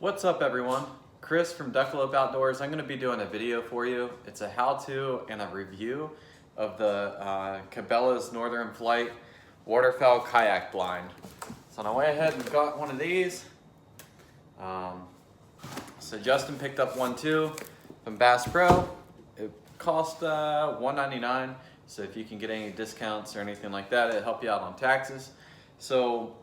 What's up everyone? Chris from Duckalope Outdoors. I'm going to be doing a video for you. It's a how-to and a review of the Cabela's Northern Flight waterfowl kayak blind. So I went ahead and got one of these. So Justin picked up one too from Bass Pro. It cost $1.99. So if you can get any discounts or anything like that, it'll help you out on taxes. So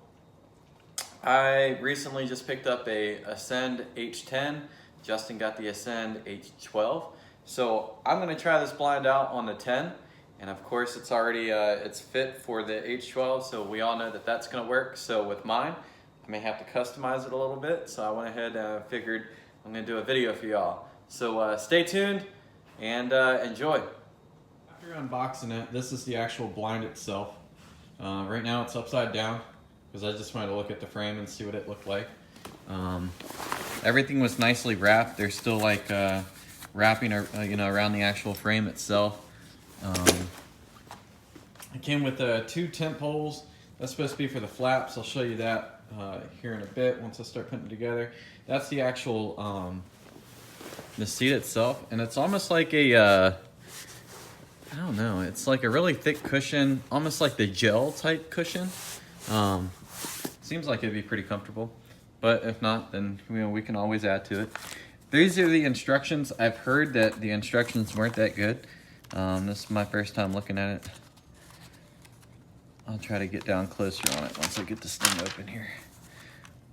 I recently just picked up a Ascend H10. Justin got the Ascend H12. So I'm gonna try this blind out on the 10. And of course it's already, it's fit for the H12. So we all know that that's gonna work. So with mine, I may have to customize it a little bit. So I went ahead and figured I'm gonna do a video for y'all. So stay tuned and enjoy. After unboxing it, this is the actual blind itself. Right now it's upside down, because I just wanted to look at the frame and see what it looked like. Everything was nicely wrapped. They're still like wrapping around the actual frame itself. It came with two tent poles. That's supposed to be for the flaps. I'll show you that here in a bit once I start putting it together. That's the actual the seat itself, and it's almost like a I don't know. It's like a really thick cushion, almost like the gel type cushion. Seems like it'd be pretty comfortable, but if not, then we can always add to it. These are the instructions. I've heard that the instructions weren't that good. This is my first time looking at it. I'll try to get down closer on it once I get this thing open here.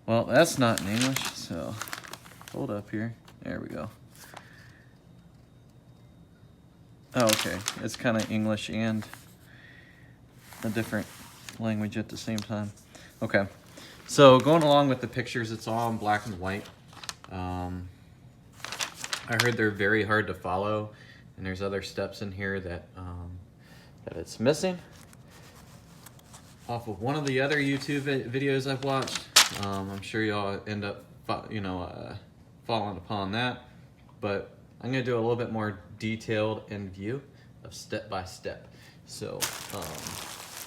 Well, that's not in English, so hold up here. There we go. Oh, okay. It's kind of English and a different language at the same time. Okay. So going along with the pictures, it's all in black and white. I heard they're very hard to follow, and there's other steps in here that it's missing. Off of one of the other YouTube videos I've watched, I'm sure y'all end up, following upon that. But I'm gonna do a little bit more detailed in view of step by step. So,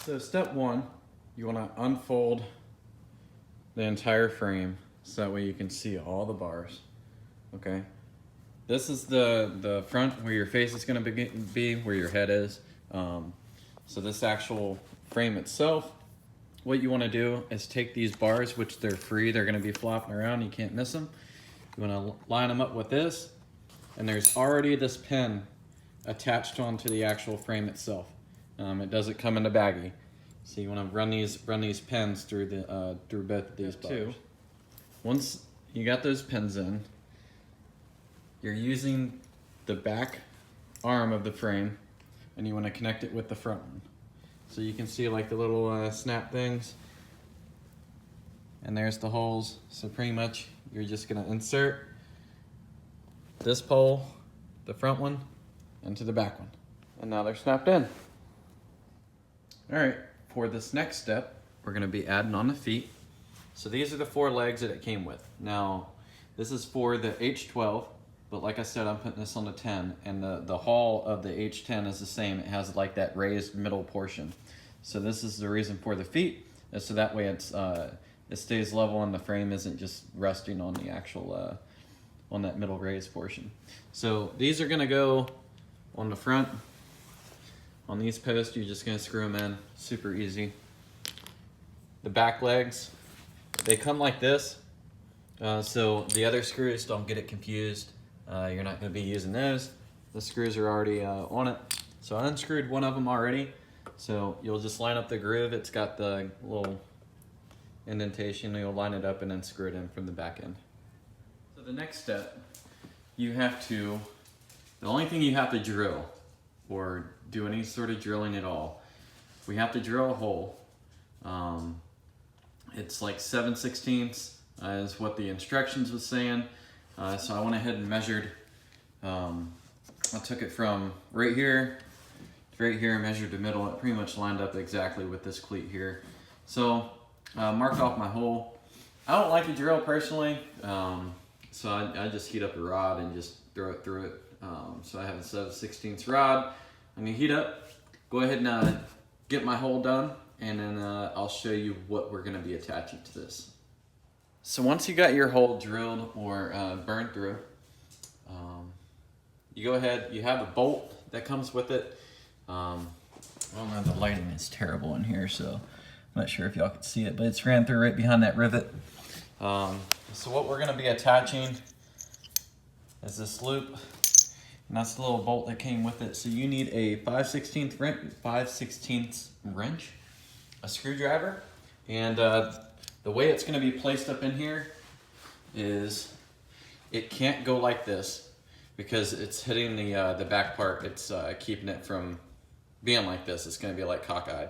so step one, you want to unfold the entire frame so that way you can see all the bars. Okay, this is the front where your face is going to be, where your head is. So this actual frame itself, what you want to do is take these bars, which they're free, they're going to be flopping around, you can't miss them. You want to line them up with this, and there's already this pin attached onto the actual frame itself. It doesn't come in the baggie. So you want to run these pins through through both of these bars. Once you got those pins in, you're using the back arm of the frame, and you want to connect it with the front one. So you can see like the little snap things, and there's the holes. So pretty much you're just gonna insert this pole, the front one, into the back one, and now they're snapped in. All right. For this next step, we're going to be adding on the feet. So these are the 4 legs that it came with. Now, this is for the H12, but like I said, I'm putting this on the 10, and the hull of the H10 is the same. It has like that raised middle portion. So this is the reason for the feet, is so that way it stays level and the frame isn't just resting on the actual, on that middle raised portion. So these are going to go on the front. On these posts, you're just gonna screw them in, super easy. The back legs, they come like this, so the other screws, don't get it confused. You're not gonna be using those. The screws are already on it. So I unscrewed one of them already, so you'll just line up the groove. It's got the little indentation, you'll line it up and then screw it in from the back end. So the next step, the only thing you have to drill, or do any sort of drilling at all, we have to drill a hole. It's like 7/16 is what the instructions was saying. So I went ahead and measured. I took it from right here to right here and measured the middle. It pretty much lined up exactly with this cleat here. So marked off my hole. I don't like to drill personally, so I just heat up a rod and just throw it through it. So I have a 7/16 rod. I'm gonna heat up, go ahead and get my hole done, and then I'll show you what we're gonna be attaching to this. So once you got your hole drilled or burned through, you go ahead, you have a bolt that comes with it. I don't know, the lighting is terrible in here, so I'm not sure if y'all can see it, but it's ran through right behind that rivet. So what we're gonna be attaching is this loop, and that's the little bolt that came with it. So you need a 5/16 wrench, a screwdriver, and the way it's gonna be placed up in here is it can't go like this because it's hitting the back part. It's keeping it from being like this. It's gonna be like cockeyed.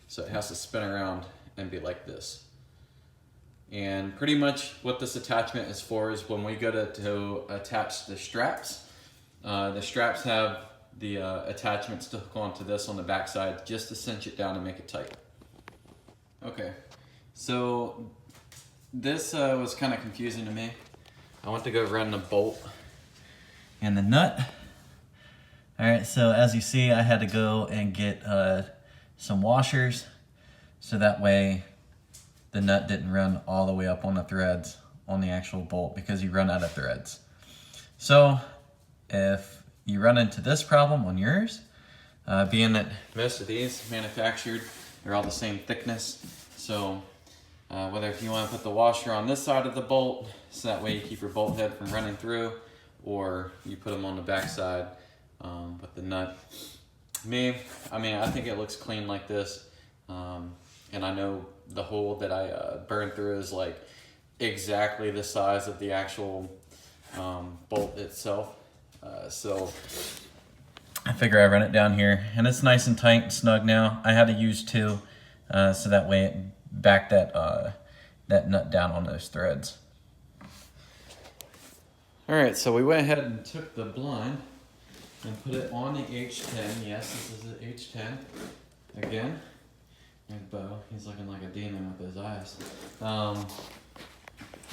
So it has to spin around and be like this. And pretty much what this attachment is for is when we go to attach the straps have the attachments to hook onto this on the back side just to cinch it down and make it tight. Okay, so this was kind of confusing to me. I went to go run the bolt and the nut. All right, so as you see, I had to go and get some washers so that way the nut didn't run all the way up on the threads on the actual bolt because you run out of threads. So if you run into this problem on yours, being that most of these manufactured, they're all the same thickness. So whether if you want to put the washer on this side of the bolt, so that way you keep your bolt head from running through, or you put them on the back side with the nut. I mean, I think it looks clean like this. And I know the hole that I burned through is like exactly the size of the actual bolt itself. So I figure I run it down here, and it's nice and tight and snug now. I had to use two, so that way it backed that nut down on those threads. All right, so we went ahead and took the blind and put it on the H10. Yes, this is the H10 again. And Bo, he's looking like a demon with his eyes.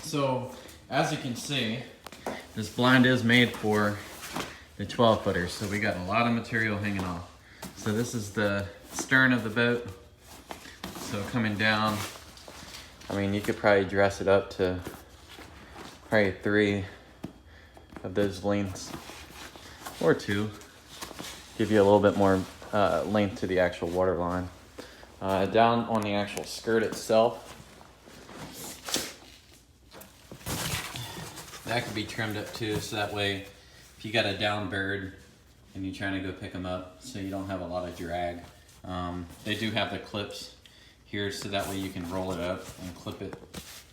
So as you can see, this blind is made for the 12 footers. So we got a lot of material hanging off. So this is the stern of the boat. So coming down, I mean, you could probably dress it up to probably 3 of those lengths, or 2. Give you a little bit more length to the actual water line. Down on the actual skirt itself, that could be trimmed up too, so that way if you got a down bird and you're trying to go pick them up, so you don't have a lot of drag. They do have the clips here, so that way you can roll it up and clip it,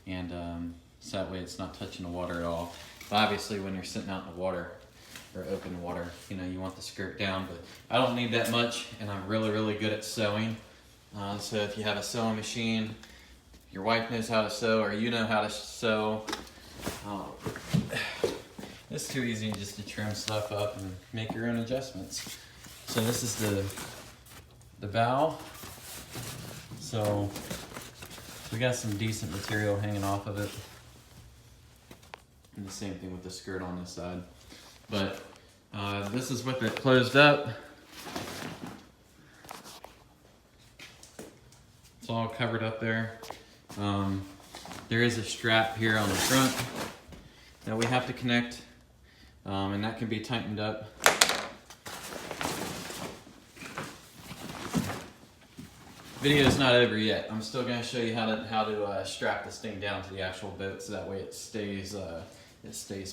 and so that way it's not touching the water at all. But obviously when you're sitting out in the water or open water, you know, you want the skirt down, but I don't need that much, and I'm really good at sewing. So if you have a sewing machine, your wife knows how to sew, or you know how to sew, it's too easy just to trim stuff up and make your own adjustments. So this is the bow. So we got some decent material hanging off of it. And the same thing with the skirt on this side. But this is with it closed up. It's all covered up there. There is a strap here on the front that we have to connect, and that can be tightened up. Video's not over yet. I'm still going to show you how to strap this thing down to the actual boat, so that way it stays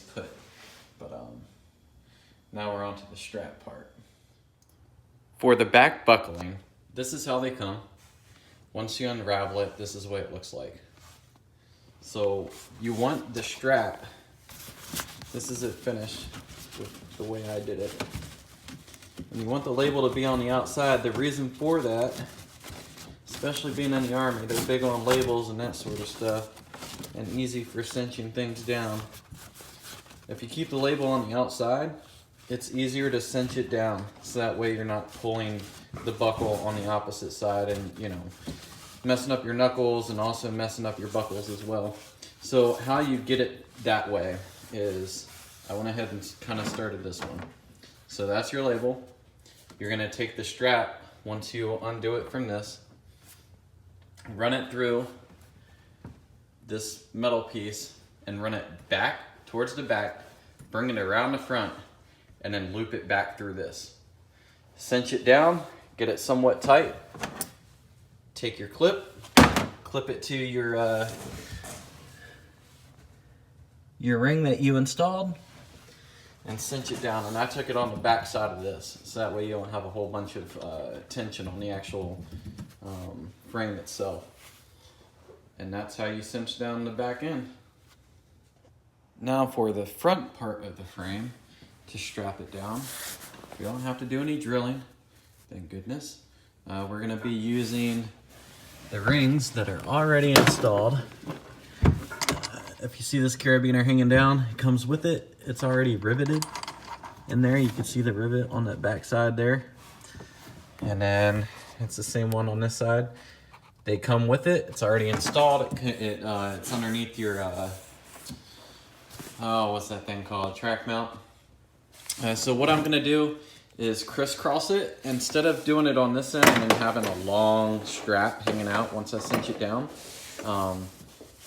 put. But now we're on to the strap part. For the back buckling, this is how they come. Once you unravel it, this is what it looks like. So you want the strap, this is it finished with the way I did it. And you want the label to be on the outside. The reason for that, especially being in the Army, they're big on labels and that sort of stuff, and easy for cinching things down. If you keep the label on the outside, it's easier to cinch it down, so that way you're not pulling the buckle on the opposite side and, you know, messing up your knuckles and also messing up your buckles as well. So how you get it that way is, I went ahead and kind of started this one. So that's your label. You're gonna take the strap, once you undo it from this, run it through this metal piece and run it back towards the back, bring it around the front, and then loop it back through this. Cinch it down, get it somewhat tight. Take your clip it to your ring that you installed, and cinch it down. And I took it on the back side of this, so that way you don't have a whole bunch of tension on the actual frame itself. And that's how you cinch down the back end. Now for the front part of the frame, to strap it down, we don't have to do any drilling, thank goodness. We're gonna be using the rings that are already installed. If you see this carabiner hanging down, it comes with it. It's already riveted in there. You can see the rivet on that back side there. And then it's the same one on this side. They come with it. It's already installed. It's underneath your, what's that thing called? Track mount. So what I'm gonna do is crisscross it. Instead of doing it on this end and then having a long strap hanging out once I cinch it down,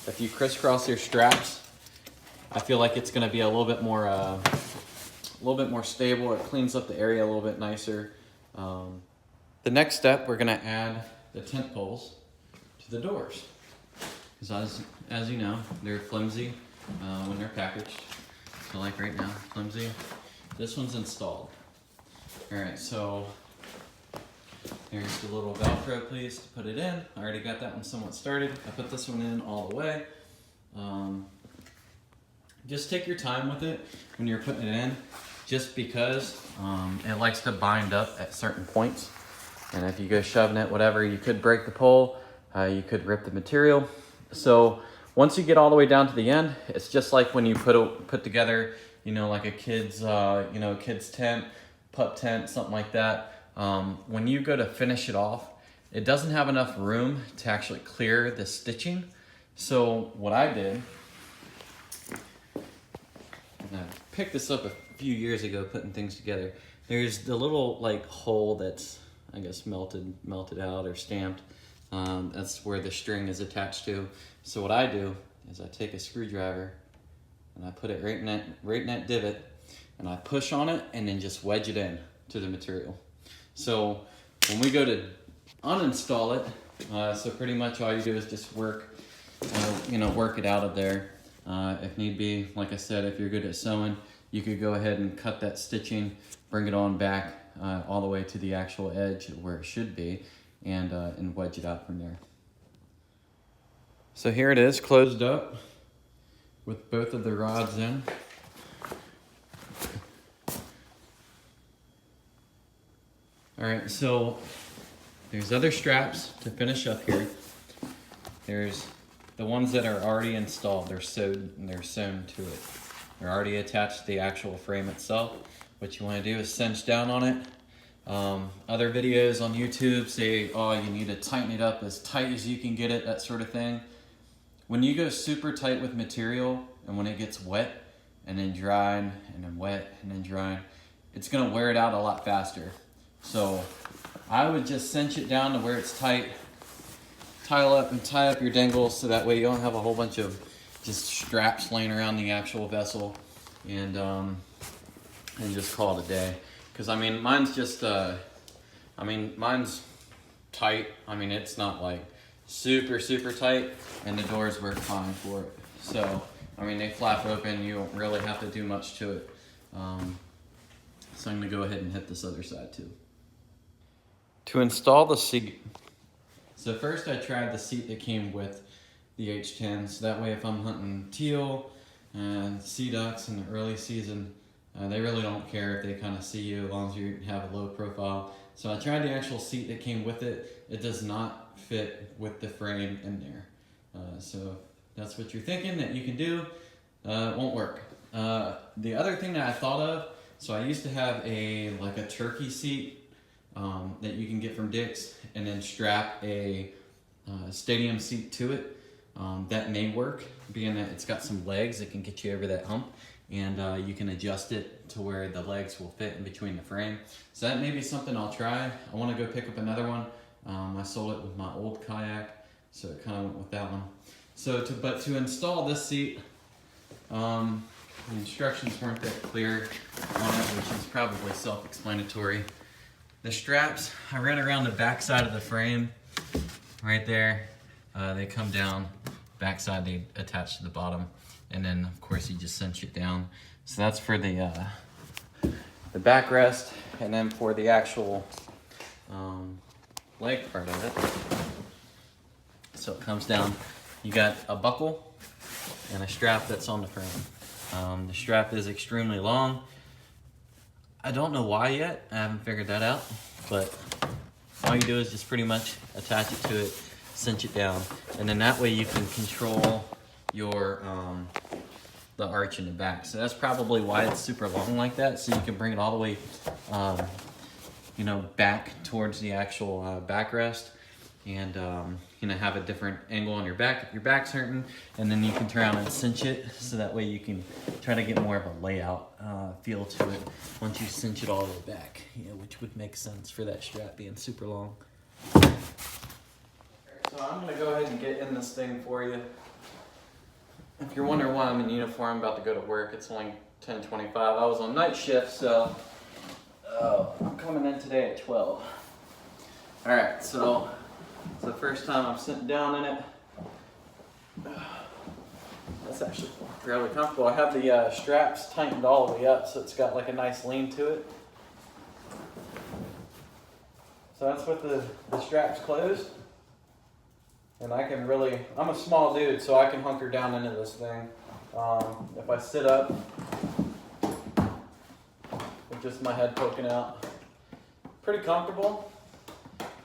if you crisscross your straps, I feel like it's going to be a little bit more stable. It cleans up the area a little bit nicer. The next step, we're going to add the tent poles to the doors, because as you know, they're flimsy when they're packaged. So like right now, flimsy. This one's installed. All right, so there's the little Velcro piece to put it in. I already got that one somewhat started. I put this one in all the way. Just take your time with it when you're putting it in, just because it likes to bind up at certain points. And if you go shoving it, whatever, you could break the pole, you could rip the material. So once you get all the way down to the end, it's just like when you put together, like a kid's, kid's tent, pup tent, something like that. When you go to finish it off, it doesn't have enough room to actually clear the stitching. So what I did, and I picked this up a few years ago putting things together. There's the little hole that's, I guess, melted out or stamped. That's where the string is attached to. So what I do is I take a screwdriver and I put it right in that divot, and I push on it and then just wedge it in to the material. So when we go to uninstall it, so pretty much all you do is just work it out of there. If need be, like I said, if you're good at sewing, you could go ahead and cut that stitching, bring it on back all the way to the actual edge where it should be, and wedge it out from there. So here it is, closed up with both of the rods in. All right, so there's other straps to finish up here. There's the ones that are already installed. They're sewn to it. They're already attached to the actual frame itself. What you want to do is cinch down on it. Other videos on YouTube say, oh, you need to tighten it up as tight as you can get it, that sort of thing. When you go super tight with material, and when it gets wet and then drying and then wet and then drying, it's gonna wear it out a lot faster. So I would just cinch it down to where it's tight, tie up your dangles, so that way you don't have a whole bunch of just straps laying around the actual vessel, and just call it a day. Because mine's just mine's tight. It's not like super tight, and the doors work fine for it. So they flap open. You don't really have to do much to it. So I'm gonna go ahead and hit this other side too. To install the seat, so first I tried the seat that came with the H10, so that way if I'm hunting teal and sea ducks in the early season, they really don't care if they kind of see you as long as you have a low profile. So I tried the actual seat that came with it. It does not fit with the frame in there. So if that's what you're thinking that you can do, it won't work. The other thing that I thought of, so I used to have a turkey seat that you can get from Dick's, and then strap a stadium seat to it. That may work, being that it's got some legs that can get you over that hump, and you can adjust it to where the legs will fit in between the frame. So that may be something I'll try. I want to go pick up another one. I sold it with my old kayak, so it kind of went with that one. But to install this seat, the instructions weren't that clear on it, which is probably self-explanatory. The straps, I ran around the back side of the frame, right there. They come down, back side they attach to the bottom, and then of course you just cinch it down. So that's for the backrest, and then for the actual leg part of it. So it comes down, you got a buckle and a strap that's on the frame. The strap is extremely long. I don't know why yet, I haven't figured that out, but all you do is just pretty much attach it to it, cinch it down, and then that way you can control your the arch in the back. So that's probably why it's super long like that, so you can bring it all the way you know, back towards the actual backrest, and you know, have a different angle on your back if your back's hurting, and then you can turn around and cinch it, so that way you can try to get more of a layout feel to it once you cinch it all the way back, you know, which would make sense for that strap being super long. So I'm gonna go ahead and get in this thing for you. If you're wondering why I'm in uniform, about to go to work, it's only 10:25. I was on night shift, so I'm coming in today at 12. All right, so it's the first time I'm sitting down in it. That's actually fairly comfortable. I have the straps tightened all the way up, so it's got like a nice lean to it. So that's with the straps closed. And I can really, I'm a small dude, so I can hunker down into this thing. If I sit up, with just my head poking out, pretty comfortable.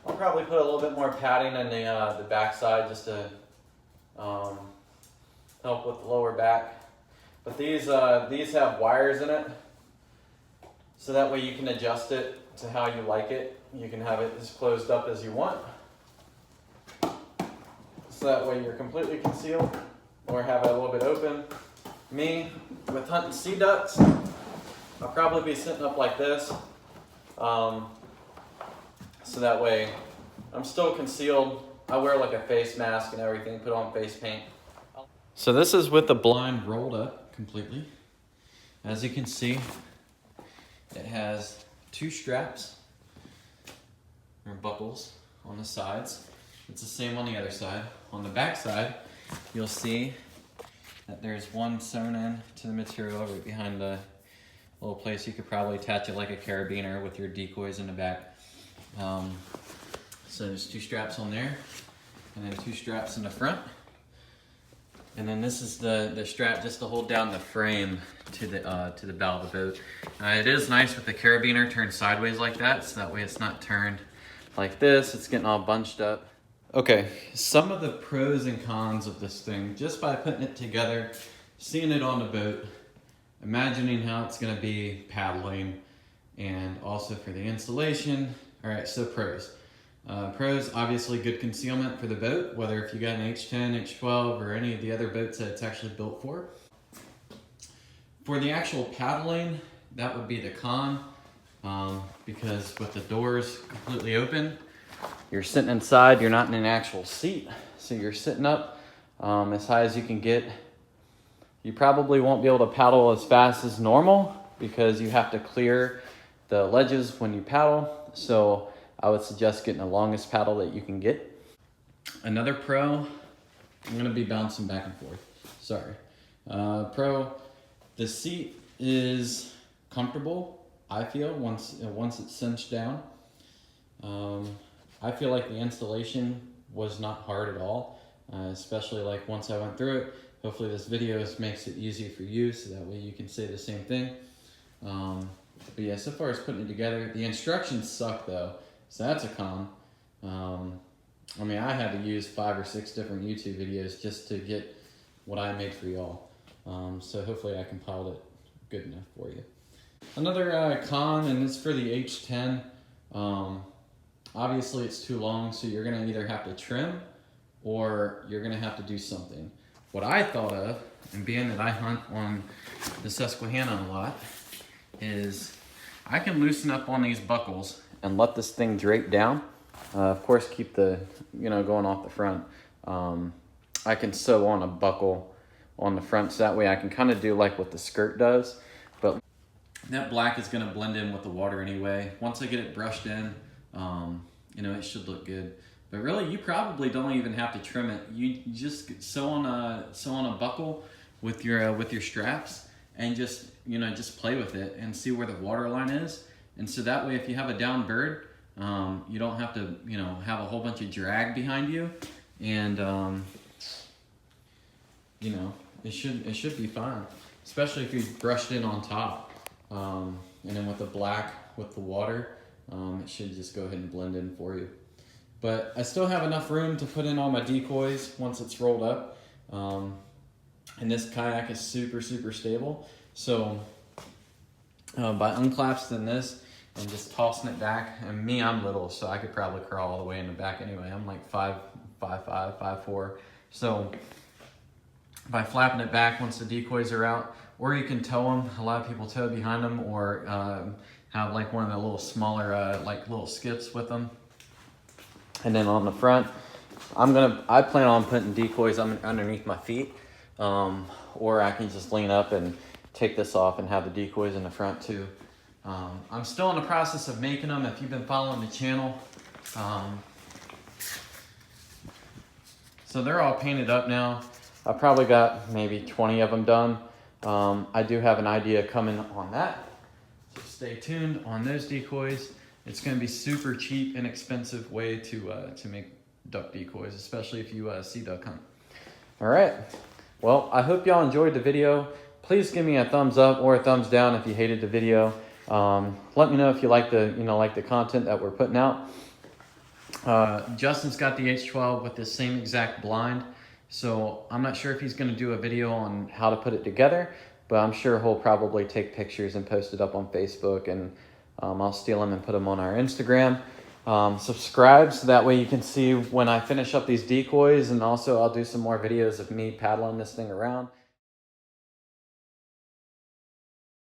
I'll probably put a little bit more padding in the back side just to help with the lower back. But these have wires in it, so that way you can adjust it to how you like it. You can have it as closed up as you want, so that way you're completely concealed, or have it a little bit open. Me, with hunting sea ducks, I'll probably be sitting up like this, so that way I'm still concealed. I wear like a face mask and everything, put on face paint. So this is with the blind rolled up completely. As you can see, it has two straps or buckles on the sides. It's the same on the other side. On the back side, you'll see that there's one sewn in to the material right behind the little place. You could probably attach it like a carabiner with your decoys in the back. So there's two straps on there, and then two straps in the front. And then this is the strap just to hold down the frame to the bow of the boat. It is nice with the carabiner turned sideways like that, so that way it's not turned like this. It's getting all bunched up. Okay, some of the pros and cons of this thing, just by putting it together, seeing it on the boat, imagining how it's gonna be paddling, and also for the installation. All right, so pros. Pros, obviously good concealment for the boat, whether if you got an H10, H12, or any of the other boats that it's actually built for. For the actual paddling, that would be the con, because with the doors completely open, you're sitting inside, you're not in an actual seat, so you're sitting up as high as you can get. You probably won't be able to paddle as fast as normal because you have to clear the ledges when you paddle, so I would suggest getting the longest paddle that you can get. Another pro, I'm gonna be bouncing back and forth, sorry. Pro, the seat is comfortable, I feel, once it's cinched down. I feel like the installation was not hard at all, especially like once I went through it. Hopefully this video makes it easier for you, so that way you can say the same thing. But yeah, so far as putting it together, the instructions suck though, so that's a con. I mean, I had to use 5 or 6 different YouTube videos just to get what I made for y'all. So hopefully I compiled it good enough for you. Another con, and it's for the H10. Obviously it's too long, so you're gonna either have to trim or you're gonna have to do something. What I thought of, and being that I hunt on the Susquehanna a lot, is I can loosen up on these buckles and let this thing drape down. Of course, keep the, going off the front. I can sew on a buckle on the front, so that way I can kind of do like what the skirt does. But that black is going to blend in with the water anyway. Once I get it brushed in, you know, it should look good. But really, you probably don't even have to trim it. You just sew on a buckle with your straps, and just, you know, just play with it and see where the water line is. And so that way, if you have a down bird, you don't have to, you know, have a whole bunch of drag behind you, and you know, it should be fine, especially if you brushed in on top, and then with the black with the water, it should just go ahead and blend in for you. But I still have enough room to put in all my decoys once it's rolled up, and this kayak is super stable. So by unclasping this and just tossing it back, and me, I'm little, so I could probably crawl all the way in the back anyway. I'm like 5'5", 5'4", so by flapping it back once the decoys are out, or you can tow them. A lot of people tow behind them, or have like one of the little smaller like little skips with them. And then on the front, I plan on putting decoys underneath my feet, or I can just lean up and take this off and have the decoys in the front too. I'm still in the process of making them. If you've been following the channel, so they're all painted up now. I probably got maybe 20 of them done. I do have an idea coming on that, so stay tuned on those decoys. It's going to be super cheap, inexpensive way to make duck decoys, especially if you sea duck hunt. All right. Well, I hope y'all enjoyed the video. Please give me a thumbs up or a thumbs down if you hated the video. Let me know if you like the content that we're putting out. Justin's got the H12 with the same exact blind, so I'm not sure if he's going to do a video on how to put it together, but I'm sure he'll probably take pictures and post it up on Facebook, and I'll steal them and put them on our Instagram. Subscribe so that way you can see when I finish up these decoys, and also I'll do some more videos of me paddling this thing around.